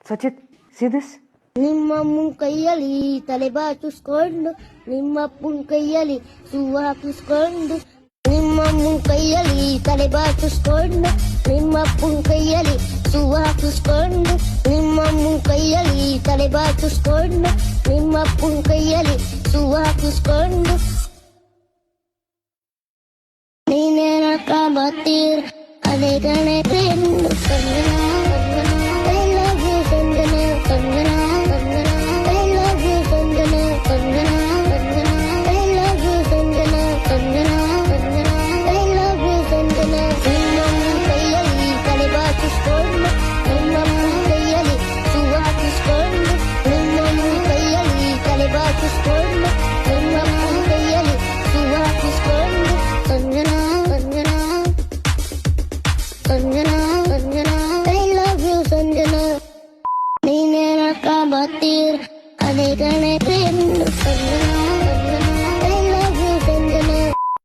Sachit see this? ನಿಮ್ಮಮ್ಮನ ಕೈಯಲ್ಲಿ ತಲೆ ಬಾಚಿಸ್ಕೊಂಡು ನಿಮ್ಮಪ್ಪನ ಕೈಯಲ್ಲಿ ಸೂವು ಹಾಕಿಸ್ಕೊಂಡು ನಿಮ್ಮಮ್ಮನ ಕೈಯಲ್ಲಿ ತಲೆ ಬಾಚಿಸ್ಕೊಂಡು ನಿಮ್ಮಪ್ಪನ ಕೈಯಲ್ಲಿ ಸೂವು ಹಾಕಿಸ್ಕೊಂಡು ನಿಮ್ಮಮ್ಮನ ಕೈಯಲ್ಲಿ ತಲೆ ಬಾಚಿಸ್ಕೊಂಡು ನಿಮ್ಮಪ್ಪನ ಕೈಯಲ್ಲಿ ಸೂವು ಹಾಕಿಸ್ಕೊಂಡು ನೀನೇನಕ್ಕ ಬರ್ತೀರ ಅದೇ ಗಣೆ ಫ್ರೆಂಡ್ ನೀನೇನಕ್ಕ ಬರ್ತೀರ ಅದೇ ಗಣೆ ಫ್ರೆಂಡ್